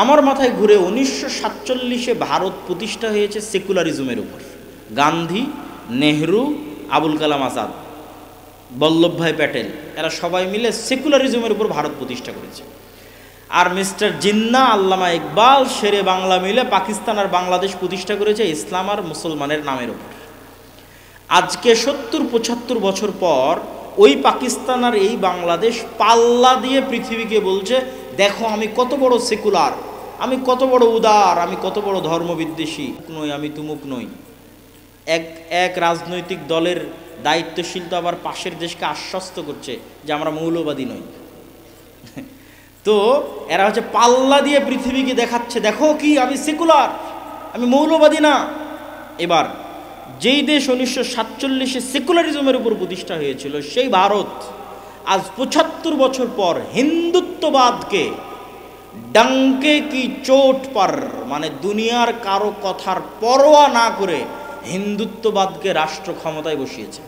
আমার মাথায় ঘুরে 1947-এ ভারত প্রতিষ্ঠা হয়েছে সেকুলারিজমের উপর। গান্ধী, নেহরু, আবুল কালাম আজাদ, বল্লভভাই প্যাটেল এরা সবাই মিলে সেকুলারিজমের উপর ভারত প্রতিষ্ঠা করেছে। আর মিস্টার জিন্না, আল্লামা ইকবাল, শেরে বাংলা মিলে পাকিস্তান আর বাংলাদেশ প্রতিষ্ঠা করেছে ইসলাম আর মুসলমানের নামের উপর। আজকে 70-75 বছর পর ওই পাকিস্তান আর এই বাংলাদেশ পাল্লা দিয়ে পৃথিবীকে বলছে, দেখো আমি কত বড় সেকুলার, আমি কত বড় উদার, আমি কত বড় ধর্মবিদ্বেষী নই, আমি তুমুক নই। এক রাজনৈতিক দলের দায়িত্বশীল তো আবার পাশের দেশকে আশ্বস্ত করছে যে আমরা মৌলবাদী নই। তো এরা হচ্ছে পাল্লা দিয়ে পৃথিবীকে দেখাচ্ছে, দেখো কি আমি সেকুলার, আমি মৌলবাদী না। এবার যেই দেশ 1947-এ সেকুলারিজমের উপর প্রতিষ্ঠা হয়েছিল সেই ভারত আজ 75 বছর পর হিন্দুত্ববাদকে ডঙ্কে কি চোট পার, মানে দুনিয়ার কারো কথার পরোয়া না করে হিন্দুত্ববাদকে রাষ্ট্র ক্ষমতায় বসিয়েছে।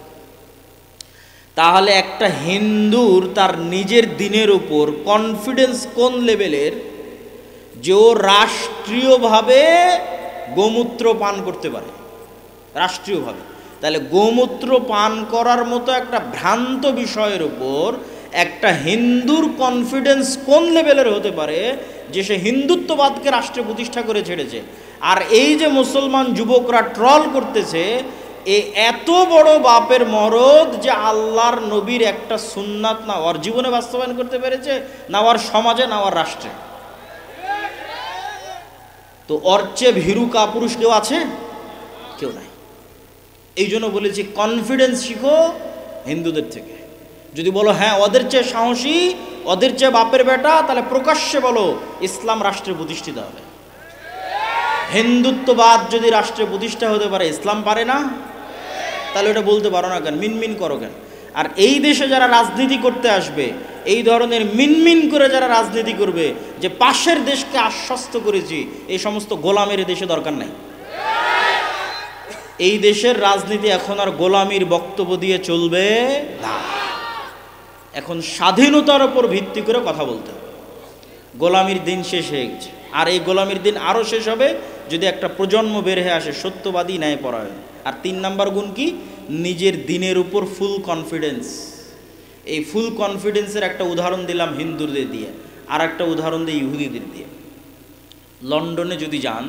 তাহলে একটা হিন্দুর তার নিজের দিনের উপর কনফিডেন্স কোন লেভেলের যে ও রাষ্ট্রীয়ভাবে গোমূত্র পান করতে পারে, রাষ্ট্রীয়ভাবে। তাহলে গোমূত্র পান করার মতো একটা ভ্রান্ত বিষয়ের উপর একটা হিন্দুর কনফিডেন্স কোন লেভেলের হতে পারে যে সে হিন্দুত্ববাদকে রাষ্ট্রে প্রতিষ্ঠা করে ছেড়েছে। আর এই যে মুসলমান যুবকরা ট্রল করতেছে, এ এত বড় বাপের মরদ যে আল্লাহর নবীর একটা সুন্নাত না ওর জীবনে বাস্তবায়ন করতে পেরেছে, না ওর সমাজে, না ওর রাষ্ট্রে। তো ওর চেয়ে ভীরু কাপুরুষ কেউ আছে? কেউ নাই। এই জন্য বলেছি কনফিডেন্স শিখো হিন্দুদের থেকে। যদি বলো হ্যাঁ ওদের চেয়ে সাহসী, ওদের চেয়ে বাপের বেটা, তাহলে প্রকাশ্যে বলো ইসলাম রাষ্ট্রে প্রতিষ্ঠিত হবে। হিন্দুত্ববাদ যদি রাষ্ট্রে প্রতিষ্ঠা হতে পারে, ইসলাম পারে না, তাহলে ওটা বলতে পারো না কেন? মিনমিন করো কেন? আর এই দেশে যারা রাজনীতি করতে আসবে, এই ধরনের মিনমিন করে যারা রাজনীতি করবে যে পাশের দেশকে আশ্বস্ত করেছি, এই সমস্ত গোলামের দেশে দরকার নাই। এই দেশের রাজনীতি এখন আর গোলামির বক্তব্য দিয়ে চলবে না। এখন স্বাধীনতার উপর ভিত্তি করে কথা বলতে হবে। গোলামির দিন শেষ হয়ে গেছে, আর এই গোলামির দিন আরও শেষ হবে যদি একটা প্রজন্ম বের হয়ে আসে সত্যবাদী, ন্যায়পরায়ণ। আর 3 নাম্বার গুণ কি? নিজের দিনের উপর ফুল কনফিডেন্স। এই ফুল কনফিডেন্সের একটা উদাহরণ দিলাম হিন্দুদের দিয়ে, আর একটা উদাহরণ দিই ইহুদিদের দিয়ে। লন্ডনে যদি যান,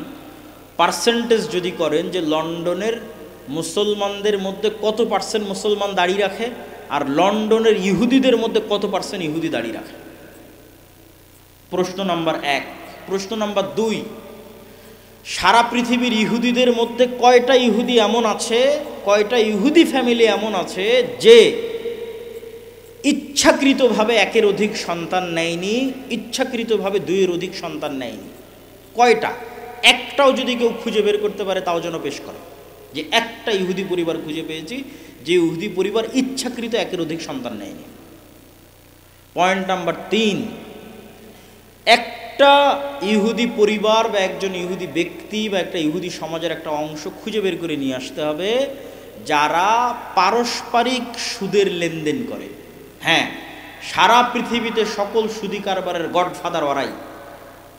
পার্সেন্টেজ যদি করেন যে লন্ডনের মুসলমানদের মধ্যে কত পার্সেন্ট মুসলমান দাড়ি রাখে, আর লন্ডনের ইহুদিদের মধ্যে কত পার্সেন্ট ইহুদি দাড়ি রাখে। প্রশ্ন নাম্বার 1। প্রশ্ন নাম্বার 2, সারা পৃথিবীর ইহুদিদের মধ্যে কয়টা ইহুদি এমন আছে, কয়টা ইহুদি ফ্যামিলি এমন আছে যে ইচ্ছাকৃতভাবে 1-এর অধিক সন্তান নেয়নি, ইচ্ছাকৃতভাবে 2-এর অধিক সন্তান নেয়নি? কয়টা? একটাও যদি কেউ খুঁজে বের করতে পারে তাও যেন পেশ করে যে একটা ইহুদি পরিবার খুঁজে পেয়েছি যে ইহুদি পরিবার ইচ্ছাকৃত 1-এর অধিক সন্তান নেয়নি। পয়েন্ট নাম্বার 3, একটা ইহুদি পরিবার বা একজন ইহুদি ব্যক্তি বা একটা ইহুদি সমাজের একটা অংশ খুঁজে বের করে নিয়ে আসতে হবে যারা পারস্পরিক সুদের লেনদেন করে। হ্যাঁ, সারা পৃথিবীতে সকল সুদি কারবারের গডফাদার ওরাই,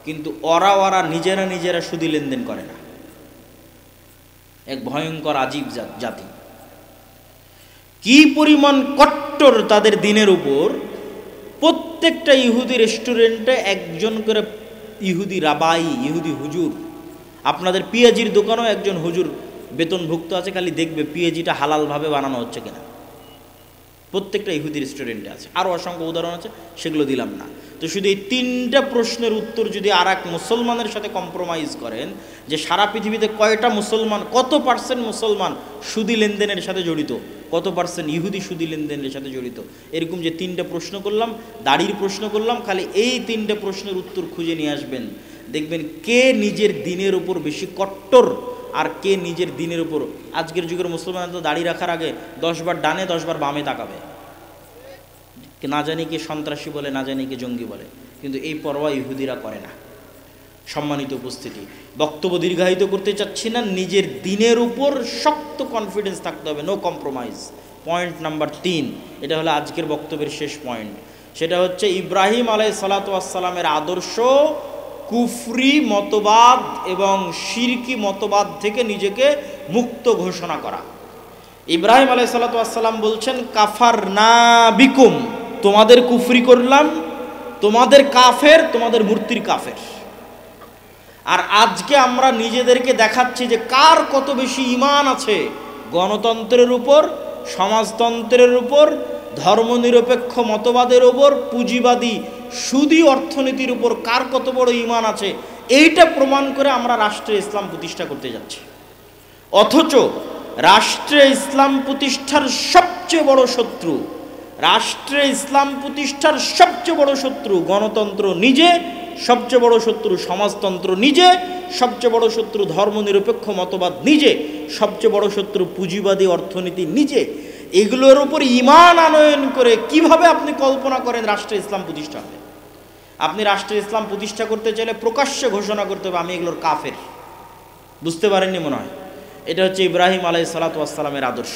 কিন্তু ওরা নিজেরা সুদি লেনদেন করে না। এক ভয়ঙ্কর আজীব জাতি। কি পরিমাণ কট্টর তাদের দিনের উপর! প্রত্যেকটা ইহুদি রেস্টুরেন্টে একজন করে ইহুদি রাবাই, ইহুদি হুজুর। আপনাদের পিএজির দোকানেও একজন হুজুর বেতনভুক্ত আছে, খালি দেখবে পিএজিটা হালালভাবে বানানো হচ্ছে কিনা। প্রত্যেকটা ইহুদি রেস্টুরেন্টে আছে। আরও অসংখ্য উদাহরণ আছে, সেগুলো দিলাম না। তো শুধু এই 3টা প্রশ্নের উত্তর যদি আর এক মুসলমানের সাথে কম্প্রোমাইজ করেন যে সারা পৃথিবীতে কয়টা মুসলমান, কত পার্সেন্ট মুসলমান সুদি লেনদেনের সাথে জড়িত, কত পার্সেন্ট ইহুদি সুদি লেনদেনের সাথে জড়িত, এরকম যে 3টা প্রশ্ন করলাম, দাড়ির প্রশ্ন করলাম, খালি এই 3টে প্রশ্নের উত্তর খুঁজে নিয়ে আসবেন, দেখবেন কে নিজের দিনের উপর বেশি কট্টর আর কে নিজের দিনের উপর। আজকের যুগের মুসলমান তো দাড়ি রাখার আগে 10 বার ডানে 10 বার বামে তাকাবে, না জানি কে সন্ত্রাসী বলে, না জানি কে জঙ্গি বলে, কিন্তু এই পরোয়া ইহুদিরা করে না। সম্মানিত উপস্থিতি, বক্তব্য দীর্ঘায়িত করতে চাচ্ছি না, নিজের দিনের উপর শক্ত কনফিডেন্স থাকতে হবে, নো কম্প্রোমাইজ। পয়েন্ট নাম্বার 3, এটা হলো আজকের বক্তব্যের শেষ পয়েন্ট। সেটা হচ্ছে ইব্রাহিম আলাইহিস সালাতু ওয়াস সালামের আদর্শ কুফরি মতবাদ এবং শিরকি মতবাদ থেকে নিজেকে মুক্ত ঘোষণা করা। ইব্রাহিম আলাইহিস সালাতু ওয়াস সালাম বলছেন, কাফারনা বিকুম, তোমাদের কুফরি করলাম, তোমাদের কাফের, তোমাদের মূর্তির কাফের। আর আজকে আমরা নিজেদেরকে দেখাচ্ছি যে কার কত বেশি ঈমান আছে গণতন্ত্রের উপর, সমাজতন্ত্রের উপর, ধর্মনিরপেক্ষ মতবাদের উপর, পুঁজিবাদী সুদী অর্থনীতির উপর কার কত বড় ঈমান আছে, এইটা প্রমাণ করে আমরা রাষ্ট্রে ইসলাম প্রতিষ্ঠা করতে যাচ্ছি। অথচ রাষ্ট্রে ইসলাম প্রতিষ্ঠার সবচেয়ে বড় শত্রু, রাষ্ট্রে ইসলাম প্রতিষ্ঠার সবচেয়ে বড় শত্রু গণতন্ত্র নিজে, সবচেয়ে বড় শত্রু সমাজতন্ত্র নিজে, সবচেয়ে বড় শত্রু ধর্মনিরপেক্ষ মতবাদ নিজে, সবচেয়ে বড় শত্রু পুঁজিবাদী অর্থনীতি নিজে। এগুলোর উপর ঈমান আনয়ন করে কিভাবে আপনি কল্পনা করেন রাষ্ট্রে ইসলাম প্রতিষ্ঠা হবে? আপনি রাষ্ট্রে ইসলাম প্রতিষ্ঠা করতে চাইলে প্রকাশ্যে ঘোষণা করতে হবে আমি এগুলোর কাফের। বুঝতে পারেননি মনে হয়? এটা হচ্ছে ইব্রাহিম আলাইহিস সালাতু ওয়াস সালামের আদর্শ।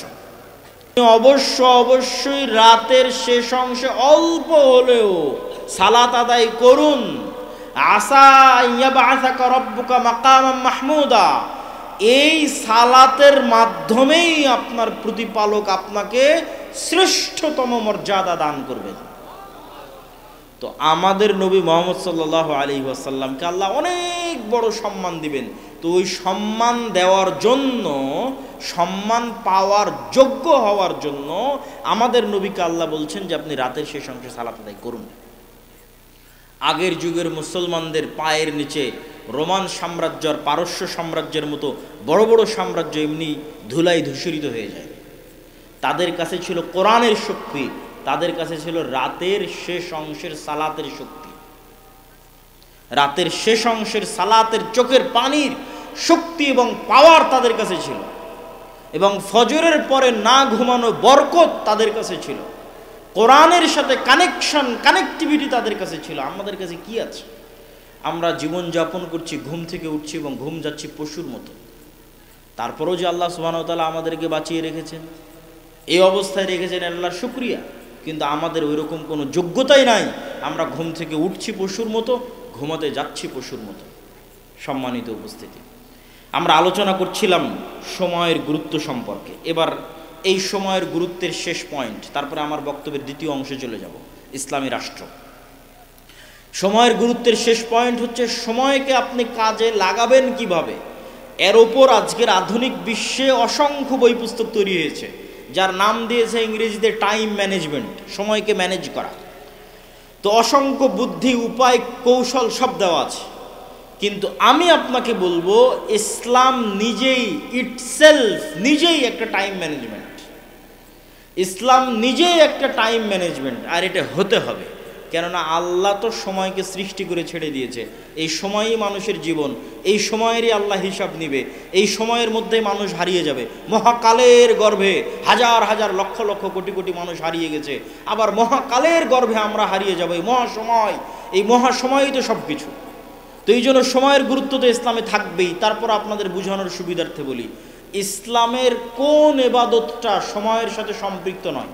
অবশ্যই রাতের শেষ অংশে অল্প হলেও সালাত আদায় করুন। আসা ইয়াবআসাকা রাব্বুকা মাকামান মাহমুদা, এই সালাতের মাধ্যমেই আপনার প্রতিপালক আপনাকে শ্রেষ্ঠতম মর্যাদা দান করবেন। তো আমাদের নবী মুহাম্মদ সাল্লাল্লাহু আলাইহি ওয়াসাল্লামকে আল্লাহ অনেক বড় সম্মান দিবেন। তো ওই সম্মান দেওয়ার জন্য, সম্মান পাওয়ার যোগ্য হওয়ার জন্য আমাদের নবীকে আল্লাহ বলছেন যে আপনি রাতের শেষ অংশে সালাত আদায় করুন। আগের যুগের মুসলমানদের পায়ের নিচে রোমান সাম্রাজ্য আর পারস্য সাম্রাজ্যের মতো বড় বড় সাম্রাজ্য এমনি ধুলায় ধূসরিত হয়ে যায়। তাদের কাছে ছিল কোরআনের শক্তি, তাদের কাছে ছিল রাতের শেষ অংশের সালাতের শক্তি, রাতের শেষ অংশের সালাতের চোখের পানির শক্তি এবং পাওয়ার তাদের কাছে ছিল, এবং ফজরের পরে না ঘুমানো বরকত তাদের কাছে ছিল, কোরআনের সাথে কানেক্টিভিটি তাদের কাছে ছিল। আমাদের কাছে কি আছে? আমরা জীবন যাপন করছি, ঘুম থেকে উঠছি এবং ঘুম যাচ্ছি পশুর মতো। তারপরেও যে আল্লাহ সুবহানাহু ওয়া তাআলা আমাদেরকে বাঁচিয়ে রেখেছেন, এই অবস্থায় রেখেছেন, আল্লাহর শুকরিয়া। কিন্তু আমাদের ওই রকম কোনো যোগ্যতাই নাই। আমরা ঘুম থেকে উঠছি পশুর মতো, ঘুমাতে যাচ্ছি পশুর মতো। সম্মানিত উপস্থিতি, আমরা আলোচনা করছিলাম সময়ের গুরুত্ব সম্পর্কে। এবার এই সময়ের গুরুত্বের শেষ পয়েন্ট, তারপরে আমার বক্তব্যের দ্বিতীয় অংশে চলে যাব, ইসলামী রাষ্ট্র। সময়ের গুরুত্বের শেষ পয়েন্ট হচ্ছে সময়কে আপনি কাজে লাগাবেন কিভাবে। এর ওপর আজকের আধুনিক বিশ্বে অসংখ্য বই পুস্তক তৈরি হয়েছে, যার নাম দিয়েছে ইংরেজিতে টাইম ম্যানেজমেন্ট, সময়কে ম্যানেজ করা। তো অসংখ্য বুদ্ধি, উপায়, কৌশল সব দেওয়া আছে। কিন্তু আমি আপনাকে বলবো ইসলাম নিজেই, ইটসেলফ নিজেই একটা টাইম ম্যানেজমেন্ট। ইসলাম নিজেই একটা টাইম ম্যানেজমেন্ট, আর এটা হতে হবে। কেননা আল্লাহ তো সময়কে সৃষ্টি করে ছেড়ে দিয়েছে। এই সময়ই মানুষের জীবন, এই সময়েরই আল্লাহ হিসাব নিবে, এই সময়ের মধ্যে মানুষ হারিয়ে যাবে। মহাকালের গর্ভে হাজার হাজার লক্ষ লক্ষ কোটি কোটি মানুষ হারিয়ে গেছে, আবার মহাকালের গর্ভে আমরা হারিয়ে যাব। এই মহাসময়, এই মহাসময়ই তো সব কিছু। তো এই জন্য সময়ের গুরুত্ব তো ইসলামে থাকবেই। তারপর আপনাদের বোঝানোর সুবিধার্থে বলি, ইসলামের কোন ইবাদতটা সময়ের সাথে সম্পৃক্ত নয়?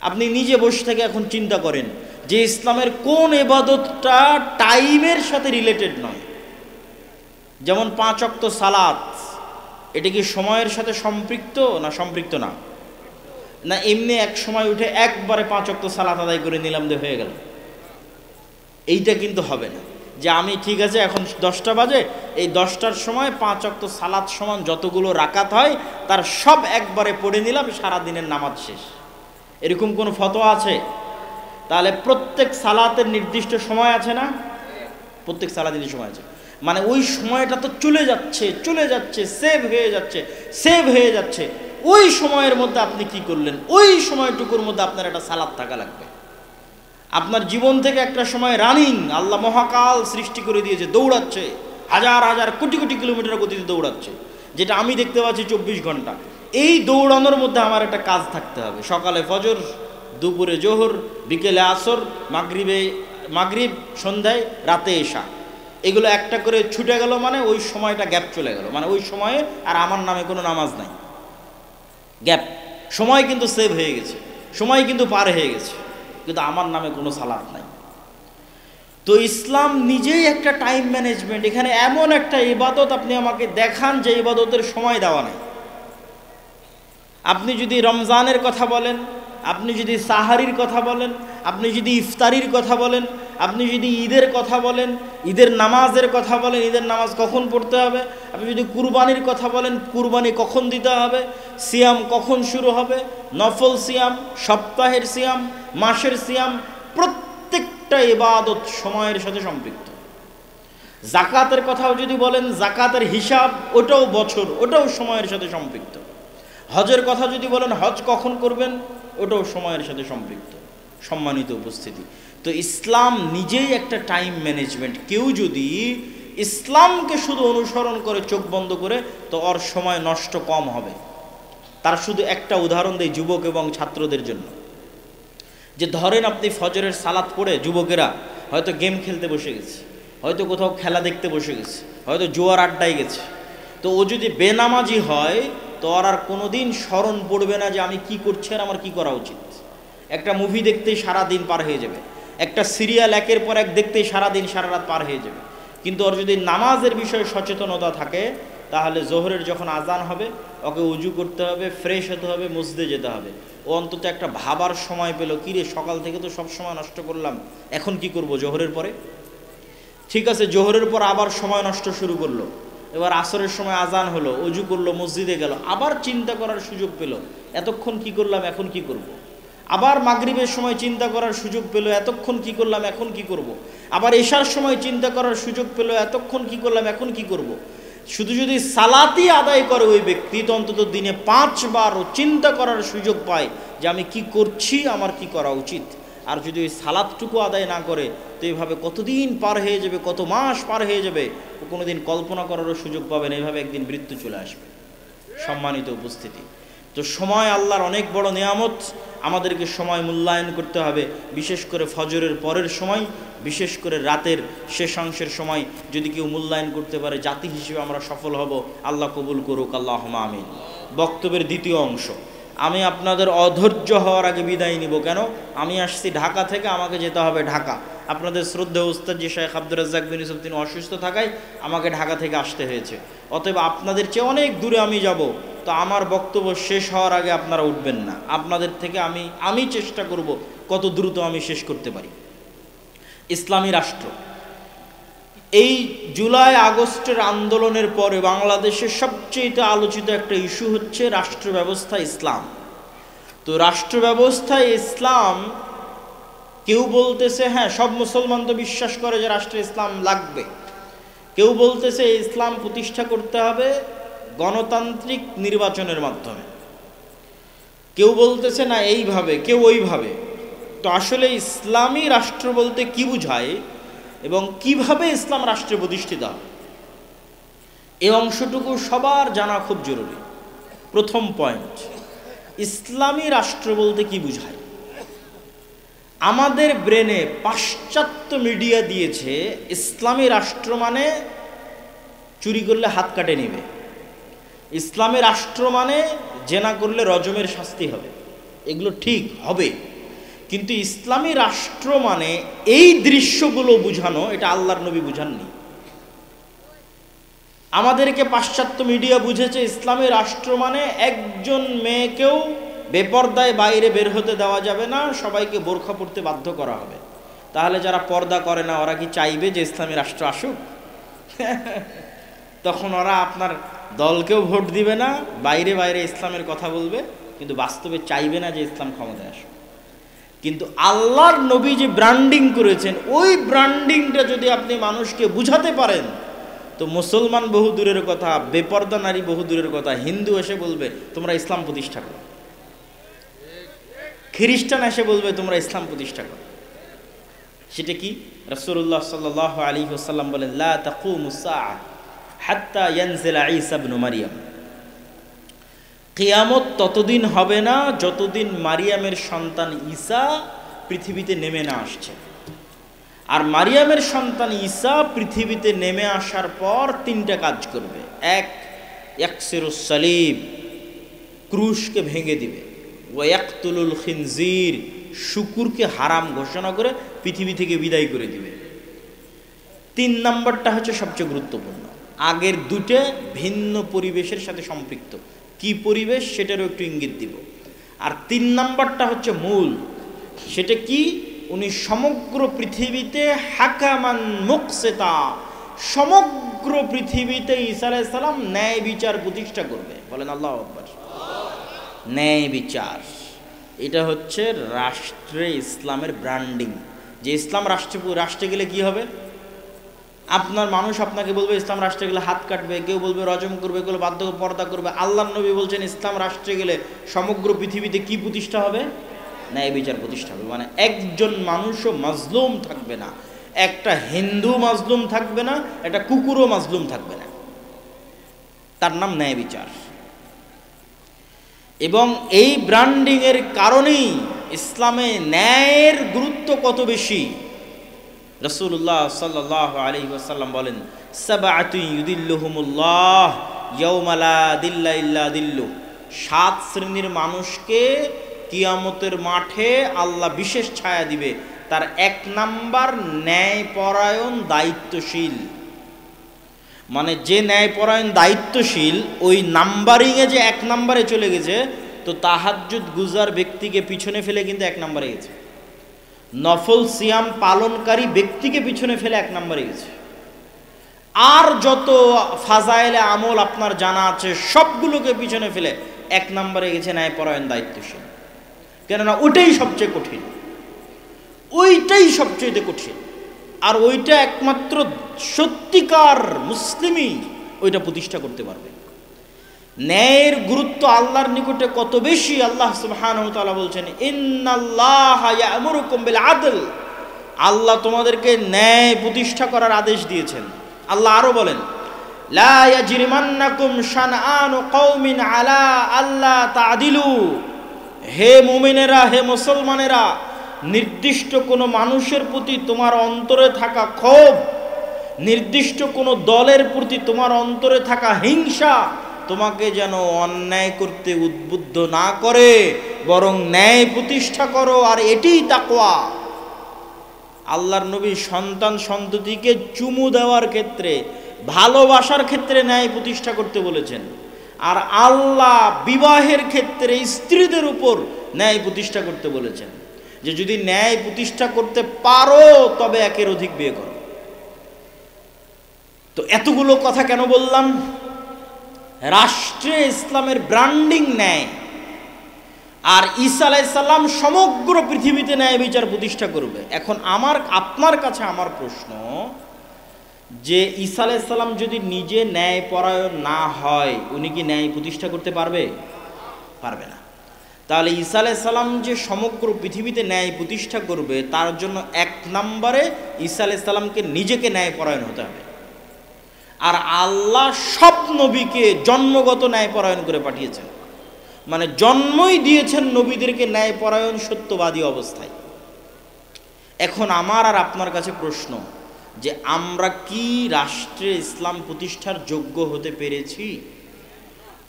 আপনি নিজে বসে থেকে এখন চিন্তা করেন যে ইসলামের কোন ইবাদতটা টাইমের সাথে রিলেটেড নয়। যেমন 5 ওয়াক্ত সালাত, এটা কি সময়ের সাথে সম্পৃক্ত না সম্পৃক্ত না? না এমনি এক সময় উঠে একবারে 5 ওয়াক্ত সালাত আদায় করে নিলাম যে হয়ে গেল, এইটা কিন্তু হবে না। যে আমি ঠিক আছে এখন 10টা বাজে, এই 10টার সময় 5 ওয়াক্ত সালাত সমান যতগুলো রাকাত হয় তার সব একবারে পড়ে নিলাম, সারাদিনের নামাজ শেষ। এরকম কোনো ফতোয়া আছে? তাহলে প্রত্যেক সালাতের নির্দিষ্ট সময় আছে না? প্রত্যেক সালাতের সময় আছে, মানে ওই সময়টা তো চলে যাচ্ছে, সেভ হয়ে যাচ্ছে। ওই সময়ের মধ্যে আপনি কি করলেন? ওই সময়টুকুর মধ্যে আপনার একটা সালাত থাকা লাগবে। আপনার জীবন থেকে একটা সময় রানিং, আল্লাহ মহাকাল সৃষ্টি করে দিয়েছে, দৌড়াচ্ছে, হাজার হাজার কোটি কোটি কিলোমিটার গতিতে দৌড়াচ্ছে, যেটা আমি দেখতে পাচ্ছি 24 ঘন্টা। এই দৌড়ানোর মধ্যে আমার একটা কাজ থাকতে হবে। সকালে ফজর, দুপুরে জোহর, বিকেলে আসর, মাগরিব, সন্ধ্যায়, রাতে এশা, এগুলো একটা করে ছুটে গেল, মানে ওই সময়টা গ্যাপ চলে গেল, মানে ওই সময়ে আর আমার নামে কোনো নামাজ নাই, গ্যাপ। সময় কিন্তু সেভ হয়ে গেছে, সময় কিন্তু পার হয়ে গেছে, কিন্তু আমার নামে কোনো সালাত নাই। তো ইসলাম নিজেই একটা টাইম ম্যানেজমেন্ট। এখানে এমন একটা ইবাদত আপনি আমাকে দেখান যে ইবাদতের সময় দেওয়া নেই। আপনি যদি রমজানের কথা বলেন, আপনি যদি সাহারির কথা বলেন, আপনি যদি ইফতারির কথা বলেন, আপনি যদি ঈদের কথা বলেন, ঈদের নামাজের কথা বলেন, ঈদের নামাজ কখন পড়তে হবে, আপনি যদি কুরবানির কথা বলেন, কুরবানি কখন দিতে হবে, সিয়াম কখন শুরু হবে, নফল সিয়াম, সপ্তাহের সিয়াম, মাসের সিয়াম, প্রত্যেকটা ইবাদত সময়ের সাথে সম্পৃক্ত। জাকাতের কথাও যদি বলেন, জাকাতের হিসাব ওটাও বছর, ওটাও সময়ের সাথে সম্পৃক্ত। হজের কথা যদি বলেন, হজ কখন করবেন, ওটাও সময়ের সাথে সম্পৃক্ত। সম্মানিত উপস্থিতি, তো ইসলাম নিজেই একটা টাইম ম্যানেজমেন্ট। কেউ যদি ইসলামকে শুধু অনুসরণ করে চোখ বন্ধ করে, তো ওর সময় নষ্ট কম হবে। তার শুধু একটা উদাহরণ দেই যুবক এবং ছাত্রদের জন্য, যে ধরেন আপনি ফজরের সালাত পড়ে যুবকেরা হয়তো গেম খেলতে বসে গেছে, হয়তো কোথাও খেলা দেখতে বসে গেছে, হয়তো জুয়ার আড্ডায় গেছে। তো ও যদি বেনামাজি হয়, তো আর কোনোদিন স্মরণ পড়বে না যে আমি কি করছি আর আমার কি করা উচিত। একটা মুভি দেখতেই সারা দিন পার হয়ে যাবে, একটা সিরিয়াল একের পর এক দেখতেই সারা দিন সারা রাত পার হয়ে যাবে। কিন্তু ওর যদি নামাজের বিষয়ে সচেতনতা থাকে, তাহলে জোহরের যখন আজান হবে, ওকে উজু করতে হবে, ফ্রেশ হতে হবে, মসজিদে যেতে হবে। ও অন্তত একটা ভাবার সময় পেল, কিরে সকাল থেকে তো সব সময় নষ্ট করলাম, এখন কি করব জোহরের পরে। ঠিক আছে, জোহরের পর আবার সময় নষ্ট শুরু করলো, এবার আসরের সময় আজান হলো, অজু করলো, মসজিদে গেল, আবার চিন্তা করার সুযোগ পেল, এতক্ষণ কি করলাম, এখন কি করব। আবার মাগরিবের সময় চিন্তা করার সুযোগ পেল, এতক্ষণ কি করলাম, এখন কি করব। আবার এশার সময় চিন্তা করার সুযোগ পেল, এতক্ষণ কি করলাম, এখন কি করব। শুধু যদি সালাতই আদায় করে ওই ব্যক্তি, তো অন্তত দিনে 5 বারও চিন্তা করার সুযোগ পায় যে আমি কি করছি, আমার কি করা উচিত। আর যদি ওই সালাতটুকু আদায় না করে, তো এইভাবে কতদিন পার হয়ে যাবে, কত মাস পার হয়ে যাবে, ও কোনোদিন কল্পনা করারও সুযোগ পাবে না। এইভাবে একদিন মৃত্যু চলে আসবে। সম্মানিত উপস্থিতি, তো সময় আল্লাহর অনেক বড় নিয়ামত। আমাদেরকে সময় মূল্যায়ন করতে হবে, বিশেষ করে ফজরের পরের সময়, বিশেষ করে রাতের শেষাংশের সময় যদি কেউ মূল্যায়ন করতে পারে, জাতি হিসেবে আমরা সফল হব। আল্লাহ কবুল করুক, আল্লাহুম্মা আমিন। বক্তব্যের দ্বিতীয় অংশ। আমি আপনাদের অধৈর্য হওয়ার আগে বিদায় নিব। কেন? আমি আসছি ঢাকা থেকে, আমাকে যেতে হবে ঢাকা। আপনাদের শ্রদ্ধেয় উস্তাদ জি শেখ আব্দুর রাজ্জাক বিন ইউসুফ, তিনি অসুস্থ থাকায় আমাকে ঢাকা থেকে আসতে হয়েছে। অতএব আপনাদের চেয়ে অনেক দূরে আমি যাব। তো আমার বক্তব্য শেষ হওয়ার আগে আপনারা উঠবেন না। আপনাদের থেকে আমি চেষ্টা করব কত দ্রুত আমি শেষ করতে পারি। ইসলামী রাষ্ট্র, এই জুলাই আগস্টের আন্দোলনের পরে বাংলাদেশের সবচেয়ে আলোচিত একটা ইস্যু হচ্ছে রাষ্ট্র ব্যবস্থা ইসলাম। তো রাষ্ট্র ব্যবস্থায় ইসলাম, কেউ বলতেছে হ্যাঁ সব মুসলমান তো বিশ্বাস করে যে রাষ্ট্রে ইসলাম লাগবে, কেউ বলতেছে ইসলাম প্রতিষ্ঠা করতে হবে গণতান্ত্রিক নির্বাচনের মাধ্যমে, কেউ বলতেছে না এইভাবে, কেউ ওইভাবে। তো আসলে ইসলামী রাষ্ট্র বলতে কি বুঝায় এবং কিভাবে ইসলাম রাষ্ট্রে প্রতিষ্ঠিত হয়, এই অংশটুকু সবার জানা খুব জরুরি। প্রথম পয়েন্ট, ইসলামী রাষ্ট্র বলতে কি বুঝায়। আমাদের ব্রেনে পাশ্চাত্য মিডিয়া দিয়েছে ইসলামী রাষ্ট্র মানে চুরি করলে হাত কাটে নিবে, ইসলামী রাষ্ট্র মানে জেনা করলে রজমের শাস্তি হবে। এগুলো ঠিক হবে, কিন্তু ইসলামী রাষ্ট্র মানে এই দৃশ্যগুলো বুঝানো, এটা আল্লাহর নবী বুঝাননি। আমাদেরকে পাশ্চাত্য মিডিয়া বুঝেছে ইসলামী রাষ্ট্র মানে একজন মেয়েকেও বেপর্দায় বাইরে বের হতে দেওয়া যাবে না, সবাইকে বোরখা পরতে বাধ্য করা হবে। তাহলে যারা পর্দা করে না, ওরা কি চাইবে যে ইসলামী রাষ্ট্র আসুক? তখন ওরা আপনার দলকেও ভোট দিবে না, বাইরে বাইরে ইসলামের কথা বলবে, কিন্তু বাস্তবে চাইবে না যে ইসলাম ক্ষমতায় আসুক। কিন্তু আল্লাহর নবী যে ব্র্যান্ডিং করেছেন, ওই ব্র্যান্ডিংটা যদি আপনি মানুষকে বুঝাতে পারেন, তো মুসলমান বহু দূরের কথা, বেপর্দা নারী বহু দূরের কথা, হিন্দু এসে বলবে তোমরা ইসলাম প্রতিষ্ঠা করো, খ্রিস্টান এসে বলবে তোমরা ইসলাম প্রতিষ্ঠা করো। সেটা কি? রাসূলুল্লাহ সাল্লাল্লাহু আলাইহি ওয়াসাল্লাম বলেন, লা তাকুমুস সাআহ হাত্তা ইয়ানজিলা ঈসা ইবনে মারইয়াম। কিয়ামত ততদিন হবে না যতদিন মারিয়ামের সন্তান ঈসা পৃথিবীতে নেমে না আসছে। আর মারিয়ামের সন্তান ঈসা পৃথিবীতে নেমে আসার পর 3টা কাজ করবে। এক, ইয়াকসিরুস সালিব, ক্রুশকে ভেঙে দিবে। ওয়া ইয়াকতুলুল খিনজির, শুকুরকে হারাম ঘোষণা করে পৃথিবী থেকে বিদায় করে দিবে। 3 নাম্বারটা হচ্ছে সবচেয়ে গুরুত্বপূর্ণ। আগের দুটো ভিন্ন পরিবেশের সাথে সম্পৃক্ত, কি পরিবেশ সেটারও একটু ইঙ্গিত দিব। আর 3 নাম্বারটা হচ্ছে মূল, সেটা কি? উনি সমগ্র পৃথিবীতে হাকামান মুকসিতা, সমগ্র পৃথিবীতে ঈসা আলাইহিস সালাম ন্যায় বিচার প্রতিষ্ঠা করবে। বলেন আল্লাহু আকবার। ন্যায় বিচার, এটা হচ্ছে রাষ্ট্রে ইসলামের ব্র্যান্ডিং। যে ইসলাম রাষ্ট্রে গেলে কি হবে? আপনার মানুষ আপনাকে বলবে ইসলাম রাষ্ট্রে গেলে হাত কাটবে, কেউ বলবে রজম করবে, কেউ বাধ্য পর্দা করবে। আল্লাহর নবী বলছেন ইসলাম রাষ্ট্রে গেলে সমগ্র পৃথিবীতে কি প্রতিষ্ঠা হবে? ন্যায় বিচার প্রতিষ্ঠা হবে। মানে একজন মানুষও মাজলুম থাকবে না, একটা হিন্দু মাজলুম থাকবে না, একটা কুকুরও মাজলুম থাকবে না, তার নাম ন্যায় বিচার। এবং এই ব্র্যান্ডিং এর কারণেই ইসলামে ন্যায়ের গুরুত্ব কত বেশি। রাসূলুল্লাহ সাল্লাল্লাহু আলাইহি ওয়াসাল্লাম বলেন, সাবআতু ইউদিল্লুহুমুল্লাহ ইয়াওমা লা দিল্লা ইল্লা দিল্লু, 7 শ্রেণীর মানুষকে কিয়ামতের মাঠে আল্লাহ বিশেষ ছায়া দিবে। তার 1 নাম্বার ন্যায়পরায়ণ দায়িত্বশীল। মানে যে ন্যায়পরায়ণ দায়িত্বশীল, ওই নাম্বারিংয়ে যে 1 নাম্বারে চলে গেছে, তো তাহাজ্জুদ গুজার ব্যক্তিকে পিছনে ফেলে কিন্তু 1 নাম্বারে গেছে। নফল সিয়াম পালনকারী ব্যক্তিকে পিছনে ফেলে 1 নাম্বারে গেছে। আর যত ফাজাইলে আমল আপনার জানা আছে সবগুলোকে পিছনে ফেলে 1 নাম্বারে গেছে ন্যায়পরায়ণ দায়িত্বশীল। কেননা ওটাই সবচেয়ে কঠিন, ওইটাই সবচেয়ে কঠিন। আর ওইটা একমাত্র সত্যিকার মুসলিমই ওইটা প্রতিষ্ঠা করতে পারবে। ন্যায়ের গুরুত্ব আল্লাহর নিকটে কত বেশি, আল্লাহ সুবহানাহু ওয়া তাআলা বলছেন, ইন্নাল্লাহা ইয়া'মুরুকুম বিল আদল, আল্লাহ তোমাদেরকে ন্যায় প্রতিষ্ঠা করার আদেশ দিয়েছেন। আল্লাহ আরো বলেন, লা ইয়াজরিমান্নাকুম শানআনু কওমিন আলা আল্লা তা'দিলু, হে মুমিনেরা, হে মুসলমানেরা, নির্দিষ্ট কোনো মানুষের প্রতি তোমার অন্তরে থাকা ক্ষোভ, নির্দিষ্ট কোনো দলের প্রতি তোমার অন্তরে থাকা হিংসা তোমাকে যেন অন্যায় করতে উদ্বুদ্ধ না করে, বরং ন্যায় প্রতিষ্ঠা করো, আর এটিই তাকওয়া। আল্লাহর নবী সন্তান সন্ততিকে চুমু দেওয়ার ক্ষেত্রে, ভালোবাসার ক্ষেত্রে ন্যায় প্রতিষ্ঠা করতে বলেছেন। আর আল্লাহ বিবাহের ক্ষেত্রে স্ত্রীদের উপর ন্যায় প্রতিষ্ঠা করতে বলেছেন, যে যদি ন্যায় প্রতিষ্ঠা করতে পারো তবে একের অধিক বিয়ে করো। তো এতগুলো কথা কেন বললাম? রাষ্ট্রে ইসলামের ব্র্যান্ডিং ন্যায়, আর ঈসা আলাইহিস সালাম সমগ্র পৃথিবীতে ন্যায় বিচার প্রতিষ্ঠা করবে। এখন আপনার কাছে আমার প্রশ্ন, যে ঈসা আলাইহিস সালাম যদি নিজে ন্যায়পরায়ণ না হয়, উনি কি ন্যায় প্রতিষ্ঠা করতে পারবে? পারবে না। তাহলে ঈসা আলাইহিস সালাম যে সমগ্র পৃথিবীতে ন্যায় প্রতিষ্ঠা করবে, তার জন্য 1 নম্বরে ঈসা আলাইহিস সালামকে নিজেকে ন্যায়পরায়ণ হতে হবে। আর আল্লাহ সব নবীকে জন্মগত ন্যায়পরায়ণ করে পাঠিয়েছেন, মানে জন্মই দিয়েছেন নবীদেরকে ন্যায়পরায়ণ সত্যবাদী অবস্থায়। এখন আমার আর আপনার কাছে প্রশ্ন, যে আমরা কি রাষ্ট্রে ইসলাম প্রতিষ্ঠার যোগ্য হতে পেরেছি?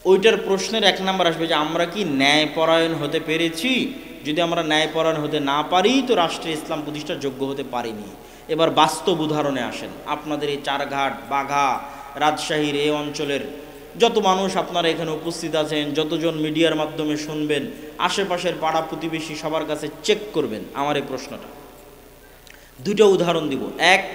ওইটার প্রশ্নের 1 নম্বর আসবে যে আমরা কি ন্যায়পরায়ণ হতে পেরেছি। যদি আমরা ন্যায়পরায়ণ হতে না পারি, তো রাষ্ট্রে ইসলাম প্রতিষ্ঠার যোগ্য হতে পারিনি। এবার বাস্তব উদাহরণে আসেন। আপনাদের এই চারঘাট, বাঘা, রাজশাহীর এই অঞ্চলের যত মানুষ আপনারা এখানে উপস্থিত আছেন, যতজন মিডিয়ার মাধ্যমে শুনবেন, আশেপাশের পাড়া প্রতিবেশী সবার কাছে চেক করবেন আমার এই প্রশ্নটা। 2টা উদাহরণ দিব। 1,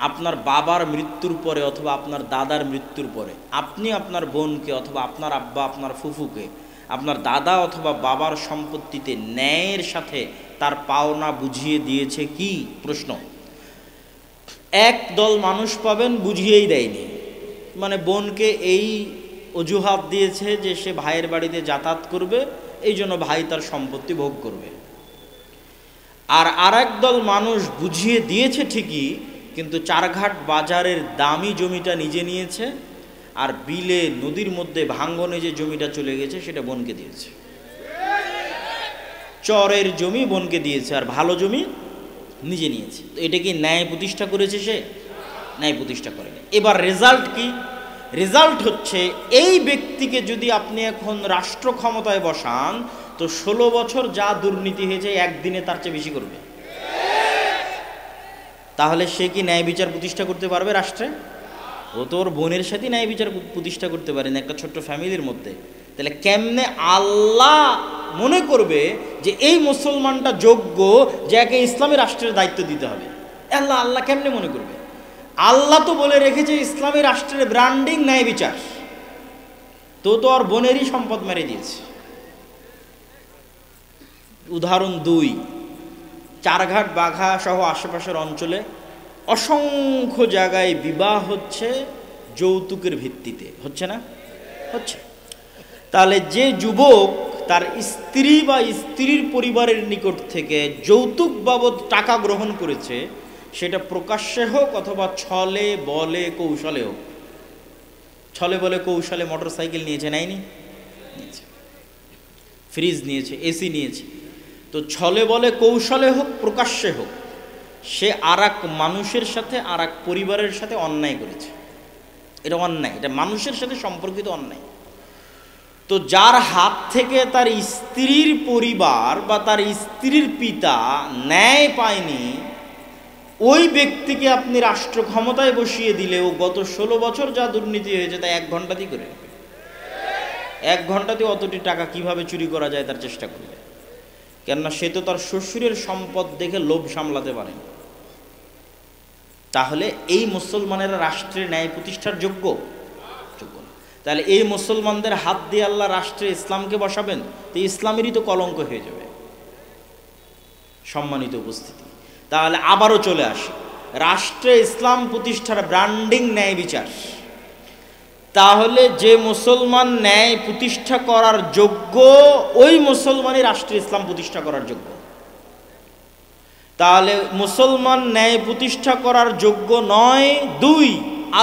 আপনার বাবার মৃত্যুর পরে অথবা আপনার দাদার মৃত্যুর পরে আপনি আপনার বোনকে অথবা আপনার আব্বা আপনার ফুফুকে আপনার দাদা অথবা বাবার সম্পত্তিতে ন্যায়ের সাথে তার পাওনা বুঝিয়ে দিয়েছে কি? প্রশ্ন। 1 দল মানুষ পাবেন বুঝিয়েই দেয়নি, মানে বোনকে এই অজুহাত দিয়েছে যে সে ভাইয়ের বাড়িতে যাতায়াত করবে, এই জন্য ভাই তার সম্পত্তি ভোগ করবে। আর আরেক দল মানুষ বুঝিয়ে দিয়েছে ঠিকই, কিন্তু চারঘাট বাজারের দামি জমিটা নিজে নিয়েছে, আর বিলে নদীর মধ্যে ভাঙ্গনে যে জমিটা চলে গেছে সেটা বোনকে দিয়েছে। চরের জমি বোনকে দিয়েছে, আর ভালো জমি নিজে নিয়েছে। তো এটা কি ন্যায় প্রতিষ্ঠা করেছে? সে ন্যায় প্রতিষ্ঠা করেনি। এবার রেজাল্ট কি? রেজাল্ট হচ্ছে, এই ব্যক্তিকে যদি আপনি এখন রাষ্ট্র ক্ষমতায় বসান, তো 16 বছর যা দুর্নীতি হয়েছে একদিনে তার চেয়ে বেশি করবে। তাহলে সে কি ন্যায় বিচার প্রতিষ্ঠা করতে পারবে রাষ্ট্রে? ও তো ওর বোনের সাথে ন্যায় বিচার প্রতিষ্ঠা করতে পারে না একটা ছোট্ট ফ্যামিলির মধ্যে। তাহলে কেমনে আল্লাহ মনে করবে যে এই মুসলমানটা যোগ্য যে একে ইসলামী রাষ্ট্রের দায়িত্ব দিতে হবে? আল্লাহ কেমনে মনে করবে? আল্লাহ তো বলে রেখেছে ইসলামী রাষ্ট্রের ব্র্যান্ডিং ন্যায় বিচার। তো ওর বোনেরই সম্পদ মেরে দিয়েছে। উদাহরণ 2, চারঘাট বাঘা সহ আশেপাশের অঞ্চলে অসংখ্য জায়গায় বিবাহ হচ্ছে যৌতুকের ভিত্তিতে, হচ্ছে না? হচ্ছে। তাহলে যে যুবক তার স্ত্রী বা স্ত্রীর পরিবারের নিকট থেকে যৌতুক বাবদ টাকা গ্রহণ করেছে, সেটা প্রকাশ্যে হোক অথবা ছলে বলে কৌশলে হোক। ছলে বলে কৌশলে মোটর সাইকেল নিয়েছে, নেয়নি? নিয়েছে। ফ্রিজ নিয়েছে, এসি নিয়েছে। তো ছলে বলে কৌশলে হোক প্রকাশ্যে হোক, সে আর এক মানুষের সাথে আর এক পরিবারের সাথে অন্যায় করেছে। এটা অন্যায়, এটা মানুষের সাথে সম্পর্কিত অন্যায়। তো যার হাত থেকে তার স্ত্রীর পরিবার বা তার স্ত্রীর পিতা ন্যায় পায়নি, ওই ব্যক্তিকে আপনি রাষ্ট্র ক্ষমতায় বসিয়ে দিলেও গত 16 বছর যা দুর্নীতি হয়েছে তা 1 ঘন্টাতেই করে নেবে। 1 ঘন্টাতে অতটি টাকা কিভাবে চুরি করা যায় তার চেষ্টা করবে। কেননা সে তো তার শ্বশুরের সম্পদ দেখে লোভ সামলাতে পারে না। তাহলে এই মুসলমানেরা রাষ্ট্রের ন্যায় প্রতিষ্ঠার যোগ্য? যোগ্য না। তাহলে এই মুসলমানদের হাত দিয়ে আল্লাহ রাষ্ট্রে ইসলামকে বসাবেন, তো ইসলামেরই তো কলঙ্ক হয়ে যাবে। সম্মানিত উপস্থিতি, তাহলে আবারও চলে আসে রাষ্ট্রে ইসলাম প্রতিষ্ঠার ব্র্যান্ডিং ন্যায় বিচার। তাহলে যে মুসলমান ন্যায় প্রতিষ্ঠা করার যোগ্য, ওই মুসলমানই রাষ্ট্রে ইসলাম প্রতিষ্ঠা করার যোগ্য। তাহলে মুসলমান ন্যায় প্রতিষ্ঠা করার যোগ্য নয়। 2,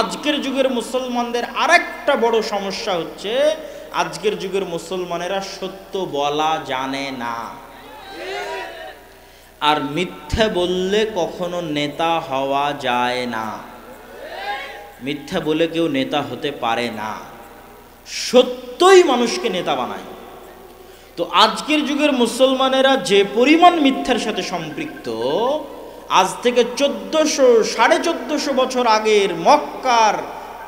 আজকের যুগের মুসলমানদের আরেকটা বড় সমস্যা হচ্ছে আজকের যুগের মুসলমানেরা সত্য বলা জানে না। আর মিথ্যা বললে কখনো নেতা হওয়া যায় না। মিথ্যা বলে কেউ নেতা হতে পারে না, সত্যই মানুষকে নেতা বানায়। তো আজকের যুগের মুসলমানেরা যে পরিমাণ মিথ্যার সাথে সম্পৃক্ত, আজ থেকে 1400-1450 বছর আগের মক্কার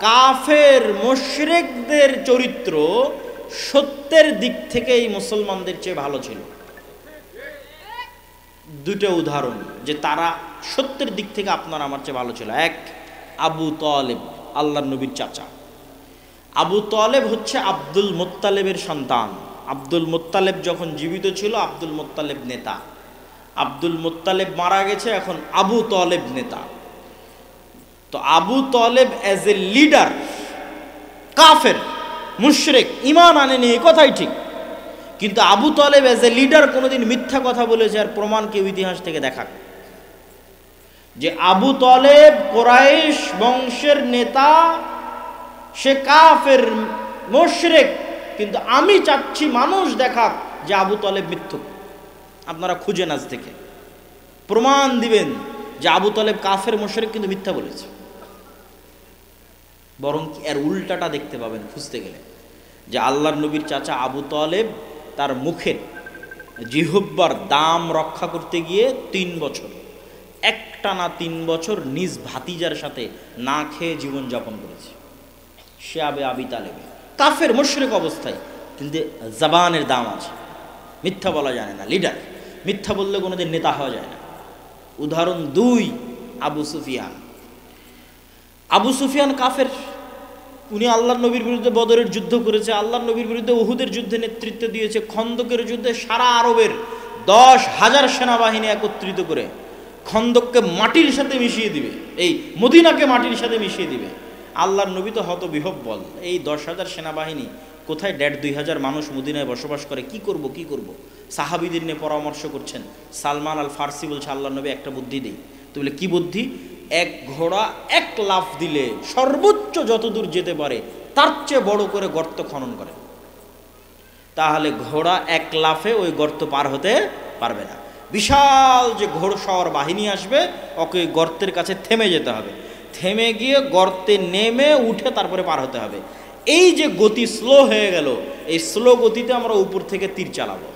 কাফের মুশরিকদের চরিত্র সত্যের দিক থেকে এই মুসলমানদের চেয়ে ভালো ছিল। 2টা উদাহরণ যে তারা সত্যের দিক থেকে আপনার আমার চেয়ে ভালো ছিল। 1, আবু তালেব, আল্লাহর নবীর চাচা। আবু তালেব হচ্ছে আব্দুল মুত্তালেবের সন্তান। আব্দুল মুত্তালেব যখন জীবিত ছিল আব্দুল মুত্তালেব নেতা। আব্দুল মুত্তালেব মারা গেছে, এখন আবু তালেব নেতা। তো Abu Talib as a leader কাফের মুশরিক, ঈমান আনেনি, এই কথাই ঠিক। কিন্তু Abu Talib as a leader কোনোদিন মিথ্যা কথা বলেছে আর প্রমাণ কেউ ইতিহাস থেকে দেখাক যে আবু তালেব কুরাইশ বংশের নেতা, সে কাফের মুশরিক, কিন্তু আমি চাচ্ছি মানুষ দেখাক যে আবু তালেব মিথ্যুক। আপনারা খুঁজেন আজ থেকে, প্রমাণ দিবেন যে আবু তালেব কাফের মুশরিক কিন্তু মিথ্যা বলেছে। বরং এর উল্টাটা দেখতে পাবেন খুঁজতে গেলে, যে আল্লাহর নবীর চাচা আবু তালেব তার মুখের জিহ্বার দাম রক্ষা করতে গিয়ে 3 বছর, একটানা 3 বছর নিজ ভাতিজার সাথে না খেয়ে জীবনযাপন করেছে। সে আবি তালেবে কাফের মুশরিক অবস্থায়, কিন্তু জবানের দাম আছে, মিথ্যা বলা যায় না। লিডার মিথ্যা বললে কোনোদিন নেতা হওয়া যায় না। উদাহরণ 2, আবু সুফিয়ান। আবু সুফিয়ান কাফের, উনি আল্লাহর নবীর বিরুদ্ধে বদরের যুদ্ধ করেছে, আল্লাহর নবীর বিরুদ্ধে উহুদের যুদ্ধে নেতৃত্ব দিয়েছে, খন্দকের যুদ্ধে সারা আরবের 10,000 সেনাবাহিনী একত্রিত করে খন্দককে মাটির সাথে মিশিয়ে দিবে, এই মদিনাকে মাটির সাথে মিশিয়ে দিবে। আল্লাহর নবী তো হতবিহ্বল, এই 10,000 সেনাবাহিনী কোথায় 1,500-2,000 মানুষ মদিনায় বসবাস করে, কি করব। সাহাবীদের নিয়ে পরামর্শ করছেন। সালমান আল ফার্সি বলছে আল্লাহর নবী একটা বুদ্ধি দিই। তো বলে কি বুদ্ধি? 1 ঘোড়া 1 লাফ দিলে সর্বোচ্চ যতদূর যেতে পারে তার চেয়ে বড় করে গর্ত খনন করে। তাহলে ঘোড়া 1 লাফে ওই গর্ত পার হতে পারবে না। বিশাল যে ঘোড়সওয়ার বাহিনী আসবে, ওকে গর্তের কাছে থেমে যেতে হবে, থেমে গিয়ে গর্তে নেমে উঠে তারপরে পার হতে হবে। এই যে গতি স্লো হয়ে গেল, এই স্লো গতিতে আমরা উপর থেকে তীর চালাবো।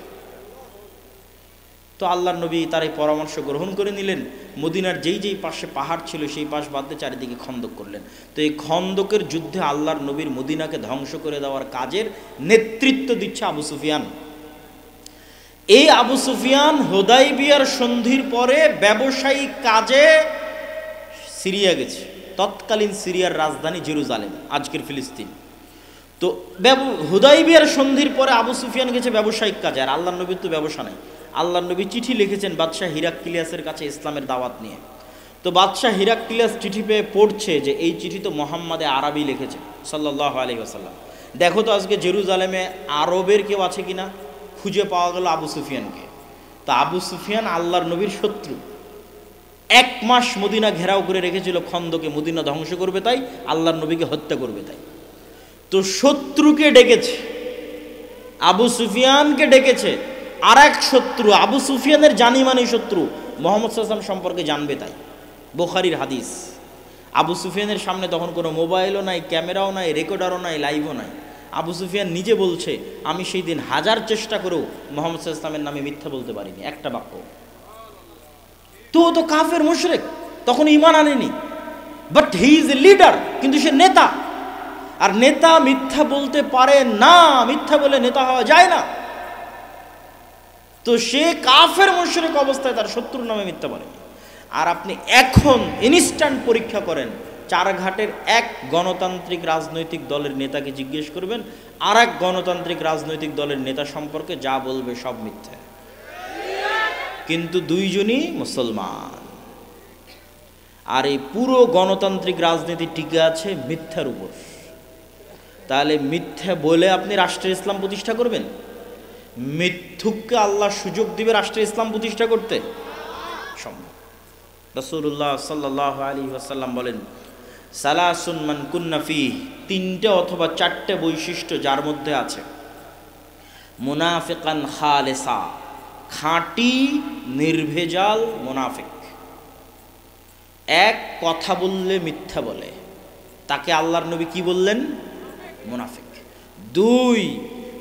তো আল্লাহর নবী তার এই পরামর্শ গ্রহণ করে নিলেন, মদিনার যেই যেই পাশে পাহাড় ছিল সেই পাশ বাদ দিয়ে চারিদিকে খন্দক করলেন। তো এই খন্দকের যুদ্ধে আল্লাহর নবীর মদিনাকে ধ্বংস করে দেওয়ার কাজের নেতৃত্ব দিচ্ছে আবু সুফিয়ান। এই আবু সুফিয়ান হুদাইবিয়ার সন্ধির পরে ব্যবসায়িক কাজে সিরিয়া গেছে, তৎকালীন সিরিয়ার রাজধানী জেরুজালেম, আজকের ফিলিস্তিন। তো হুদাইবিয়ার সন্ধির পরে আবু সুফিয়ান গেছে ব্যবসায়িক কাজে, আর আল্লাহর নবীর তো ব্যবসা নাই। আল্লাহর নবী চিঠি লিখেছেন বাদশাহ হিরাক্লিয়াসের কাছে ইসলামের দাওয়াত নিয়ে। তো বাদশাহ হিরাক্লিয়াস চিঠি পেয়ে পড়ছে যে এই চিঠি তো মোহাম্মদে আরবি লিখেছে সাল্লাল্লাহু আলাইহি ওয়াসাল্লাম। দেখো তো আজকে জেরুজালেমে আরবের কেউ আছে কিনা। খুঁজে পাওয়া গেল আবু সুফিয়ানকে। তো আবু সুফিয়ান আল্লাহর নবীর শত্রু, 1 মাস মদিনা ঘেরাও করে রেখেছিল খন্দকে, মদিনা ধ্বংস করবে তাই, আল্লাহর নবীকে হত্যা করবে তাই। তো শত্রুকে ডেকেছে, আবু সুফিয়ানকে ডেকেছে। আর এক শত্রু, আবু সুফিয়ানের জানিমানি শত্রু, মুহাম্মদ সাল্লাল্লাহু আলাইহি ওয়াসাল্লাম সম্পর্কে জানবে তাই, বুখারীর হাদিস। আবু সুফিয়ানের সামনে তখন কোনো মোবাইলও নাই, ক্যামেরাও নাই, রেকর্ডারও নাই, লাইভও নাই। আবু সুফিয়ান নিজে বলছে, আমি সেই দিন 1000 চেষ্টা করেও মুহাম্মদ সাল্লাল্লাহু আলাইহি ওয়াসাল্লামের নামে মিথ্যা বলতে পারিনি, একটা বাক্য। তো কাফের মুশরিক, তখন ঈমান আনেনি, but he is a leader, কিন্তু সে নেতা। আর নেতা মিথ্যা বলতে পারে না, মিথ্যা বলে নেতা হওয়া যায় না। তো সে কাফের মুশরিক অবস্থায় তার শত্রুর নামে মিথ্যা বলে। আর আপনি এখন ইনস্ট্যান্ট পরীক্ষা করেন, চারঘাটের এক গণতান্ত্রিক রাজনৈতিক দলের নেতাকে জিজ্ঞেস করবেন, আর এক গণতান্ত্রিক রাজনৈতিক দলের নেতা সম্পর্কে যা বলবে সব মিথ্যা, কিন্তু দুইজনই মুসলমান। আর এই পুরো গণতান্ত্রিক রাজনীতি টিকে আছে মিথ্যার উপর। তাহলে মিথ্যা বলে আপনি রাষ্ট্রের ইসলাম প্রতিষ্ঠা করবেন? মিথ্যুককে আল্লাহ সুযোগ দিবে রাষ্ট্রের ইসলাম প্রতিষ্ঠা করতে? সম্ভব। রাসূলুল্লাহ সাল্লাল্লাহু আলাইহি ওয়াসাল্লাম বলেন, সালাসুন মান কুন্না ফীহি, 3টে অথবা 4টে বৈশিষ্ট্য যার মধ্যে আছে, মুনাফিকান খালেসা, খাঁটি নির্ভেজাল মুনাফিক। এক, কথা বললে মিথ্যা বলে, তাকে আল্লাহর নবী কি বললেন? মুনাফিক। 2,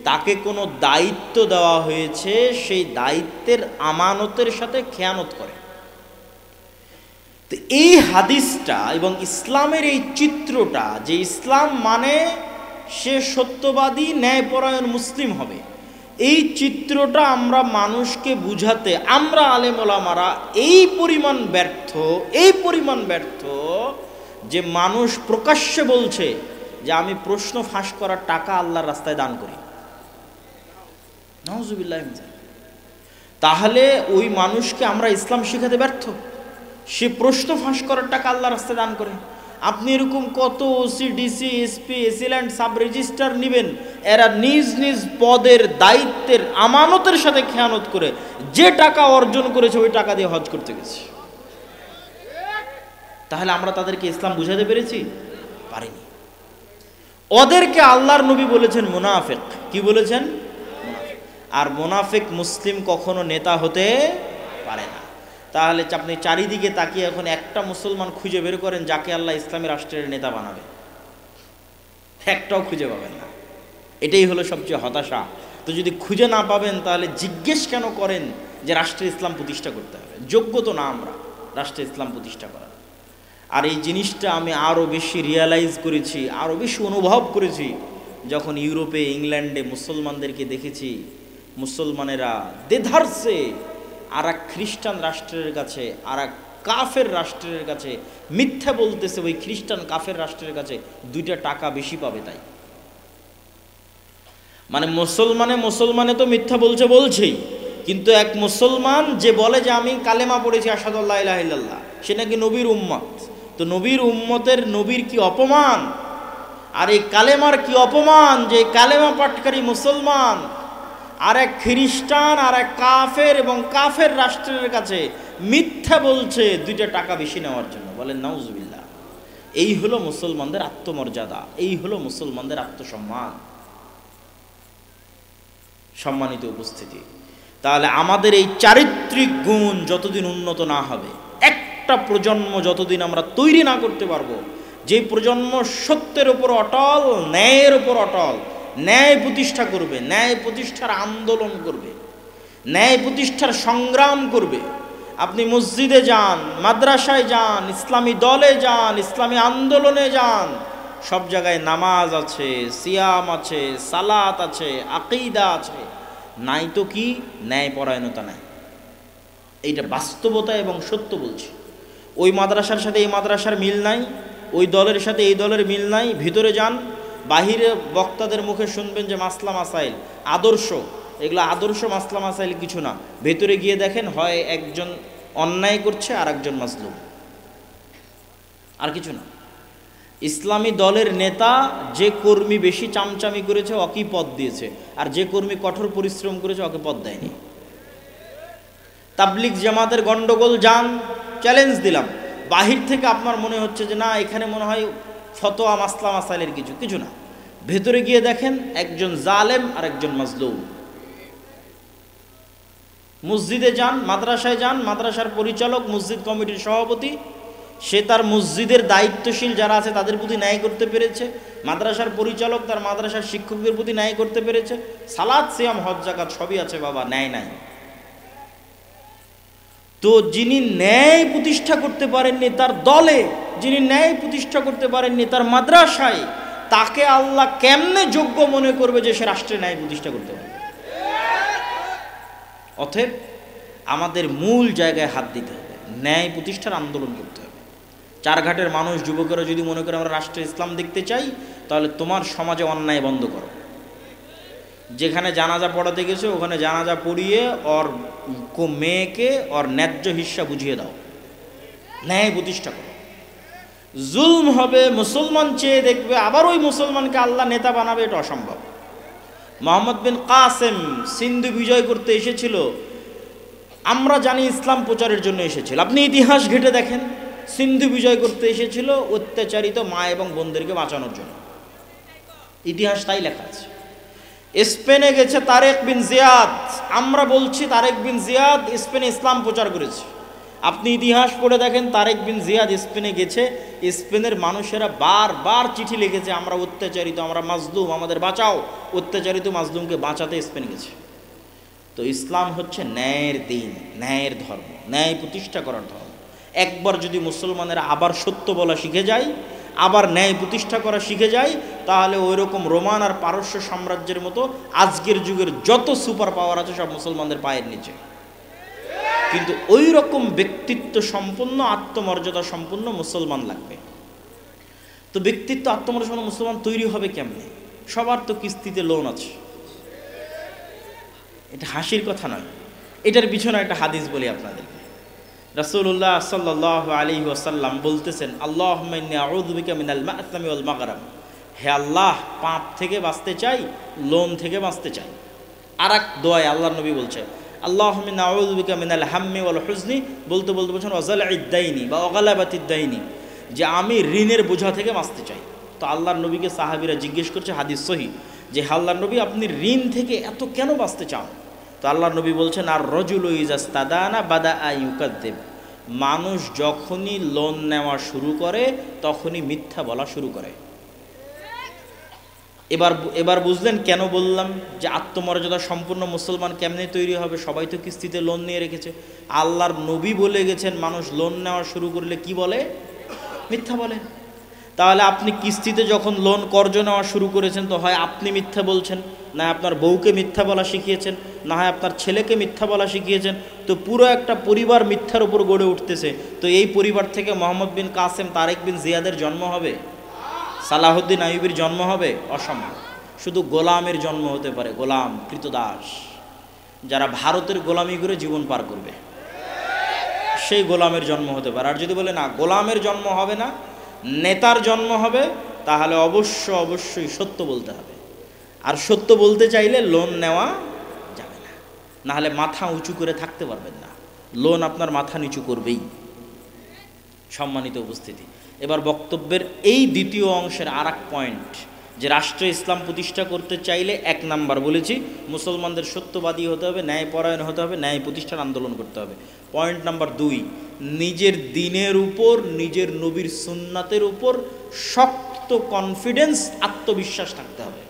তাকে কোনো দায়িত্ব দেওয়া হয়েছে, সেই দায়িত্বের আমানতের সাথে খেয়ানত করে। তো এই হাদিসটা এবং ইসলামের এই চিত্রটা, যে ইসলাম মানে সে সত্যবাদী ন্যায়পরায়ণ মুসলিম হবে, এই চিত্রটা আমরা মানুষকে বুঝাতে আমরা আলেম ওলামারা এই পরিমাণ ব্যর্থ যে মানুষ প্রকাশ্যে বলছে যে আমি প্রশ্ন ফাঁস করার টাকা আল্লাহর রাস্তায় দান করি। নাউজুবিল্লাহ। তাহলে ওই মানুষকে আমরা ইসলাম শেখাতে ব্যর্থ। সে প্রশ্ন ফাঁস করার টাকা আল্লাহর রাস্তায় দান করে। আপনি এরকম কত OC, DC, SP, AC land, sub registrar নেবেন, এরা নিজ নিজ পদের দায়িত্বের আমানতের সাথে খেয়ানত করে যে টাকা অর্জন করেছে ওই টাকা দিয়ে হজ করতে গেছে। তাহলে আমরা তাদেরকে ইসলাম বুঝাতে পেরেছি? পারিনি। ওদেরকে আল্লাহর নবী বলেছেন মুনাফিক। কি বলেছেন? মুনাফিক। আর মুনাফিক মুসলিম কখনো নেতা হতে পারে না। তাহলে আপনি চারিদিকে তাকিয়ে এখন একটা মুসলমান খুঁজে বের করেন যাকে আল্লাহ ইসলামী রাষ্ট্রের নেতা বানাবে, একটাও খুঁজে পাবেন না। এটাই হলো সবচেয়ে হতাশা। তো যদি খুঁজে না পাবেন তাহলে জিজ্ঞেস কেন করেন যে রাষ্ট্রে ইসলাম প্রতিষ্ঠা করতে হবে? যোগ্য তো না আমরা রাষ্ট্রে ইসলাম প্রতিষ্ঠা করার। আর এই জিনিসটা আমি আরও বেশি রিয়ালাইজ করেছি, আরও বেশি অনুভব করেছি যখন ইউরোপে, ইংল্যান্ডে মুসলমানদেরকে দেখেছি। মুসলমানেরা দেধারসে আর এক খ্রিস্টান রাষ্ট্রের কাছে, আর এক কাফের রাষ্ট্রের কাছে মিথ্যা বলতেছে। ওই খ্রিস্টান কাফের রাষ্ট্রের কাছে 2টা টাকা বেশি পাবে তাই। মানে মুসলমানে তো মিথ্যা বলছেই, কিন্তু এক মুসলমান যে বলে যে আমি কালেমা পড়েছি আশহাদু আল্লা ইলাহা ইল্লাল্লাহ, সে নাকি নবীর উম্মত। তো নবীর উম্মতের নবীর কি অপমান, আর এই কালেমার কি অপমান যে কালেমা পাঠকারী মুসলমান আর এক খ্রিস্টান আর এক কাফের এবং কাফের রাষ্ট্রের কাছে মিথ্যা বলছে 2টা টাকা বেশি নেওয়ার জন্য। বলেন নাউজুবিল্লাহ। এই হলো মুসলমানদের আত্মমর্যাদা, এই হলো মুসলমানদের আত্মসম্মান। সম্মানিত উপস্থিতি, তাহলে আমাদের এই চারিত্রিক গুণ যতদিন উন্নত না হবে, একটা প্রজন্ম যতদিন আমরা তৈরি না করতে পারবো যে প্রজন্ম সত্যের উপর অটল, ন্যায়ের উপর অটল, ন্যায় প্রতিষ্ঠা করবে, ন্যায় প্রতিষ্ঠার আন্দোলন করবে, ন্যায় প্রতিষ্ঠার সংগ্রাম করবে। আপনি মসজিদে যান, মাদ্রাসায় যান, ইসলামী দলে যান, ইসলামী আন্দোলনে যান, সব জায়গায় নামাজ আছে, সিয়াম আছে, সালাত আছে, আকীদা আছে, নাই তো কি ন্যায়পরায়ণতা নাই। এইটা বাস্তবতা এবং সত্য বলছি। ওই মাদ্রাসার সাথে এই মাদ্রাসার মিল নাই, ওই দলের সাথে এই দলের মিল নাই। ভিতরে যান, বাহিরে বক্তাদের মুখে শুনবেন যে মাসলা মাসাইল আদর্শ, এগুলো আদর্শ মাসলা মাসাইল কিছু না। ভেতরে গিয়ে দেখেন হয় একজন অন্যায় করছে আর একজন মাজলুম, আর কিছু না। ইসলামী দলের নেতা যে কর্মী বেশি চামচামি করেছে ওকেই পদ দিয়েছে, আর যে কর্মী কঠোর পরিশ্রম করেছে ওকে পদ দেয়নি। তাবলিগ জামাতের গন্ডগোল যান, চ্যালেঞ্জ দিলাম, বাহির থেকে আপনার মনে হচ্ছে যে না এখানে মনে হয় ফতোয়া মাসলা মাসাইলের কিছু না। ভেতরে গিয়ে দেখেন একজন জালেম আর একজন মাজলুম। মসজিদে যান, মাদ্রাসায় যান, মাদ্রাসার পরিচালক, মসজিদ কমিটির সভাপতি, সে তার মসজিদের দায়িত্বশীল যারা আছে তাদের প্রতি ন্যায় করতে পেরেছে। মাদ্রাসার পরিচালক তার মাদ্রাসার শিক্ষকদের প্রতি ন্যায় করতে পেরেছে। সালাত, সিয়াম, হজ, যাকাত সবই আছে, বাবা ন্যায় নাই। তো যিনি ন্যায় প্রতিষ্ঠা করতে পারেননি তার দলে, যিনি ন্যায় প্রতিষ্ঠা করতে পারেননি তার মাদ্রাসায়, তাকে আল্লাহ কেমনে যোগ্য মনে করবে যে সে রাষ্ট্রে ন্যায় প্রতিষ্ঠা করতে পারে? অতএব আমাদের মূল জায়গায় হাত দিতে হবে, ন্যায় প্রতিষ্ঠার আন্দোলন করতে হবে। চারঘাটের মানুষ, যুবকেরা যদি মনে করে আমরা রাষ্ট্রে ইসলাম দেখতে চাই, তাহলে তোমার সমাজে অন্যায় বন্ধ করো। যেখানে জানাজা পড়াতে গেছে ওখানে জানাজা পড়িয়ে ওর মেয়েকে ওর ন্যায্য হিস্সা বুঝিয়ে দাও, ন্যায় প্রতিষ্ঠা করো। জুলম হবে, মুসলমান চেয়ে দেখবে, আবার ওই মুসলমানকে আল্লাহ নেতা বানাবে, এটা অসম্ভব। মোহাম্মদ বিন কাসেম সিন্ধু বিজয় করতে এসেছিল, আমরা জানি ইসলাম প্রচারের জন্য এসেছিল। আপনি ইতিহাস ঘেটে দেখেন, সিন্ধু বিজয় করতে এসেছিল অত্যাচারিত মা এবং বোনদেরকে বাঁচানোর জন্য, ইতিহাস তাই লেখা আছে। স্পেনে গেছে তারেক বিন জিয়াদ, আমরা বলছি তারেক বিন জিয়াদ স্পেনে ইসলাম প্রচার করেছে। আপনি ইতিহাস পড়ে দেখেন, তারেক বিন জিয়াদ স্পেনে গেছে, স্পেনের মানুষেরা বারবার চিঠি লিখেছে আমরা অত্যাচারিত, আমরা মাজলুম, আমাদের বাঁচাও। অত্যাচারিত মাজলুমকে বাঁচাতে স্পেন গেছে। তো ইসলাম হচ্ছে ন্যায়ের দিন, ন্যায়ের ধর্ম, ন্যায় প্রতিষ্ঠা করার ধর্ম। একবার যদি মুসলমানেরা আবার সত্য বলা শিখে যায়, আবার ন্যায় প্রতিষ্ঠা করা শিখে যায়, তাহলে ওই রকম রোমান আর পারস্য সাম্রাজ্যের মতো আজকের যুগের যত সুপার পাওয়ার আছে সব মুসলমানদের পায়ের নিচে। কিন্তু ওই রকম ব্যক্তিত্ব সম্পন্ন, আত্মমর্যাদা সম্পন্ন মুসলমান লাগবে। তো ব্যক্তিত্ব, আত্মমর্যাদা মুসলমান তৈরি হবে কেমনে? সবার তো কিস্তিতে লোন আছে, এটা হাসির কথা নয়। এটার পিছনে একটা হাদিস বলি আপনাদেরকে। রাসূলুল্লাহ সাল্লাল্লাহু আলাইহি ওয়াসাল্লাম বলতেছেন, আল্লাহুম্মা ইন্নী আউযু বিকা মিনাল মা'সামি ওয়াল মাগরাম, হে আল্লাহ, পাপ থেকে বাঁচতে চাই, লোন থেকে বাঁচতে চাই। আর এক দোয়ায় আল্লাহর নবী বলছেন, আল্লাহুম্মা ইন্নী আউযু বিকা মিনাল হাম্মি ওয়াল হুজনি, বলতে বলতে বলছেন ওয়াজালঈদ দাইনি বা ওয়াগালাবাতিদ দাইনি, যে আমি ঋণের বোঝা থেকে বাঁচতে চাই। তো আল্লাহর নবীকে সাহাবীরা জিজ্ঞেস করছে, হাদিস সহিহ, যে আল্লাহর নবী আপনি ঋণ থেকে এত কেন বাঁচতে চান? তো আল্লাহর নবী বলছেন, আর রজুলু ইজাস্তাদানা বাদা আইয়ুকাদ্দিব, মানুষ যখনই লোন নেওয়া শুরু করে তখনই মিথ্যা বলা শুরু করে। এবার বুঝলেন কেন বললাম যে আত্মমর্যাদা সম্পূর্ণ মুসলমান কেমনে তৈরি হবে? সবাই তো কিস্তিতে লোন নিয়ে রেখেছে। আল্লাহর নবী বলে গেছেন মানুষ লোন নেওয়া শুরু করলে কি বলে? মিথ্যা বলে। তাহলে আপনি কিস্তিতে যখন লোন কর্জ নেওয়া শুরু করেছেন, তো হয় আপনি মিথ্যা বলছেন, না আপনার বউকে মিথ্যা বলা শিখিয়েছেন, না হয় আপনার ছেলেকে মিথ্যা বলা শিখিয়েছেন। তো পুরো একটা পরিবার মিথ্যার উপর গড়ে উঠতেছে। তো এই পরিবার থেকে মোহাম্মদ বিন কাসেম, তারেক বিন জিয়াদের জন্ম হবে? সালাহুদ্দিন আইয়ুবীর জন্ম হবে? অসম্ভব। শুধু গোলামের জন্ম হতে পারে, গোলাম, কৃতদাস, যারা ভারতের গোলামি করে জীবন পার করবে, সেই গোলামের জন্ম হতে পারে। আর যদি বলে না গোলামের জন্ম হবে না, নেতার জন্ম হবে, তাহলে অবশ্যই সত্য বলতে হবে। আর সত্য বলতে চাইলে লোন নেওয়া যাবে না, নাহলে মাথা উঁচু করে থাকতে পারবেন না। লোন আপনার মাথা নিচু করবেই। সম্মানিত উপস্থিতি, এবার বক্তব্যের এই দ্বিতীয় অংশের আর এক পয়েন্ট, যে রাষ্ট্রে ইসলাম প্রতিষ্ঠা করতে চাইলে 1 নাম্বার বলেছি, মুসলমানদের সত্যবাদী হতে হবে, ন্যায়পরায়ণ হতে হবে, ন্যায় প্রতিষ্ঠার আন্দোলন করতে হবে। পয়েন্ট নাম্বার 2, নিজের দ্বীনের উপর, নিজের নবীর সুন্নাতের উপর শক্ত কনফিডেন্স, আত্মবিশ্বাস থাকতে হবে।